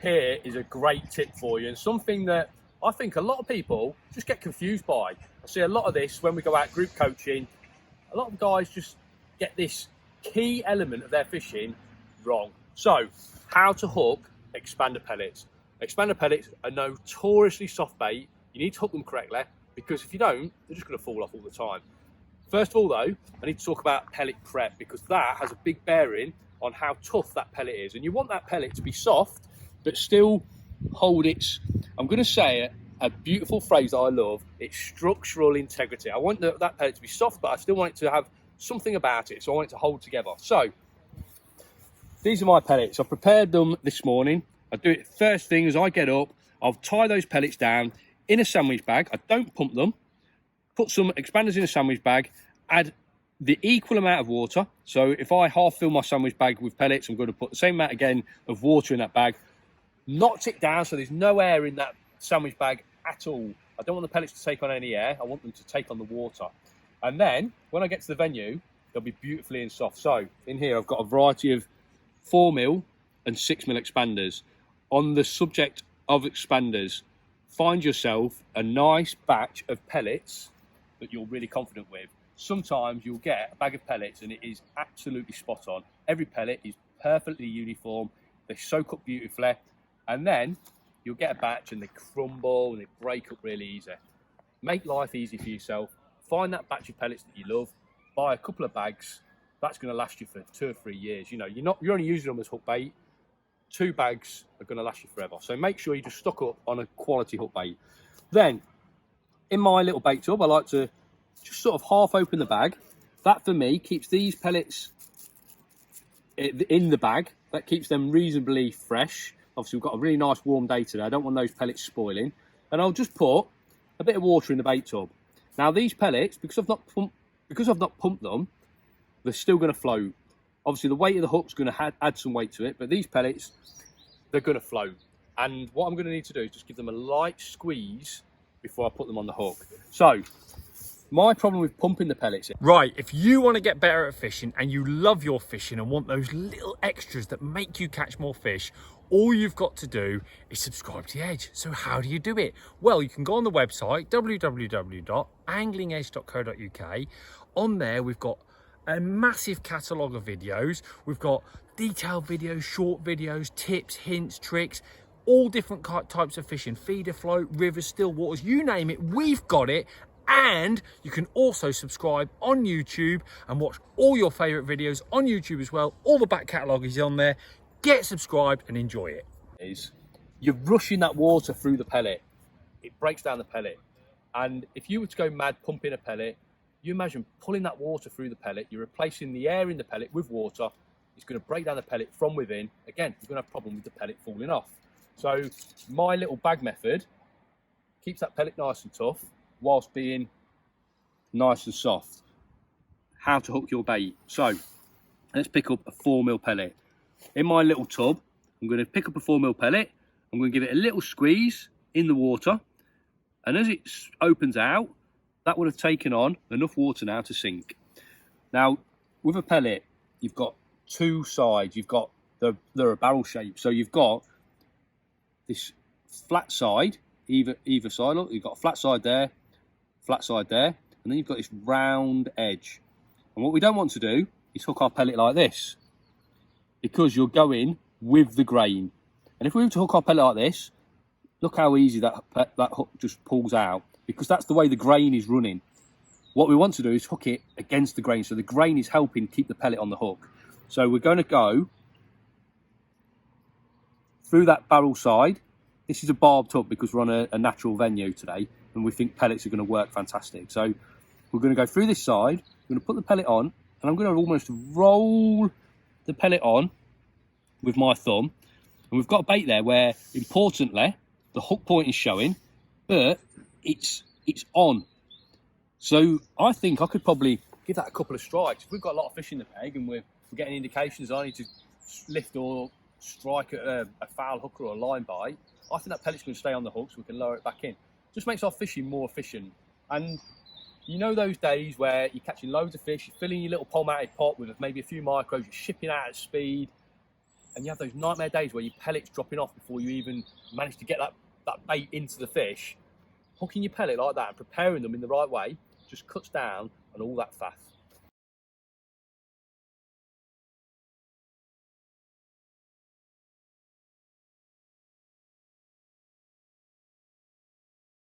here is a great tip for you, and something that I think a lot of people just get confused by. I see a lot of this when we go out group coaching. A lot of guys just get this key element of their fishing wrong. So, how to hook expander pellets. Expander pellets are notoriously soft bait. You need to hook them correctly, because if you don't, they're just going to fall off all the time. First of all, though, I need to talk about pellet prep, because that has a big bearing on how tough that pellet is. And you want that pellet to be soft, but still hold its, I'm going to say it, a beautiful phrase that I love, it's structural integrity. I want that pellet to be soft, but I still want it to have something about it. So I want it to hold together. So these are my pellets. I prepared them this morning. I do it first thing as I get up. I'll tie those pellets down in a sandwich bag. I don't pump them. Put some expanders in a sandwich bag, add the equal amount of water. So if I half fill my sandwich bag with pellets, I'm going to put the same amount again of water in that bag. Knocked it down so there's no air in that sandwich bag at all. I don't want the pellets to take on any air. I want them to take on the water. And then when I get to the venue, they'll be beautifully and soft. So in here, I've got a variety of 4mm and 6mm expanders. On the subject of expanders, find yourself a nice batch of pellets that you're really confident with. Sometimes you'll get a bag of pellets and it is absolutely spot on. Every pellet is perfectly uniform. They soak up beautifully. And then you'll get a batch and they crumble and they break up really easy. Make life easy for yourself. Find that batch of pellets that you love. Buy a couple of bags. That's going to last you for 2 or 3 years. You know, you're only using them as hook bait. 2 bags are going to last you forever. So make sure you just stock up on a quality hook bait. Then, in my little bait tub, I like to just sort of half open the bag. That, for me, keeps these pellets in the bag. That keeps them reasonably fresh. Obviously, we've got a really nice warm day today. I don't want those pellets spoiling. And I'll just put a bit of water in the bait tub. Now, these pellets, because I've not pumped them, they're still going to float. Obviously, the weight of the hook's going to add some weight to it, but these pellets, they're going to float. And what I'm going to need to do is just give them a light squeeze before I put them on the hook. So, my problem with pumping the pellets... Right, if you want to get better at fishing and you love your fishing and want those little extras that make you catch more fish, all you've got to do is subscribe to The Edge. So how do you do it? Well, you can go on the website, www.anglingedge.co.uk. On there, we've got a massive catalogue of videos. We've got detailed videos, short videos, tips, hints, tricks, all different types of fishing, feeder, float, rivers, still waters, you name it, we've got it. And you can also subscribe on YouTube and watch all your favourite videos on YouTube as well. All the back catalogue is on there. Get subscribed and enjoy it. You're rushing that water through the pellet. It breaks down the pellet. And if you were to go mad pumping a pellet, you imagine pulling that water through the pellet, you're replacing the air in the pellet with water. It's going to break down the pellet from within. Again, you're going to have a problem with the pellet falling off. So my little bag method keeps that pellet nice and tough whilst being nice and soft. How to hook your bait. So let's pick up a 4mm pellet. In my little tub, I'm going to pick up a 4mm pellet. I'm going to give it a little squeeze in the water. And as it opens out, that would have taken on enough water now to sink. Now, with a pellet, you've got 2 sides. They're a barrel shape. So you've got this flat side, either side. Look, you've got a flat side there, and then you've got this round edge. And what we don't want to do is hook our pellet like this, because you're going with the grain. And if we were to hook our pellet like this, look how easy that hook just pulls out, because that's the way the grain is running. What we want to do is hook it against the grain, so the grain is helping keep the pellet on the hook. So we're going to go through that barrel side. This is a barbed hook because we're on a natural venue today, and we think pellets are going to work fantastic. So we're going to go through this side, we're going to put the pellet on, and I'm going to almost roll the pellet on with my thumb. And we've got a bait there where, importantly, the hook point is showing, but it's on. So I think I could probably give that a couple of strikes. If we've got a lot of fish in the peg and we're getting indications I need to lift or strike at a foul hooker or a line bite, I think that pellet's going to stay on the hook so we can lower it back in. Just makes our fishing more efficient. And you know those days where you're catching loads of fish, you're filling your little palmated pot with maybe a few micros, you're shipping out at speed. and you have those nightmare days where your pellet's dropping off before you even manage to get that bait into the fish, hooking your pellet like that and preparing them in the right way just cuts down on all that faff.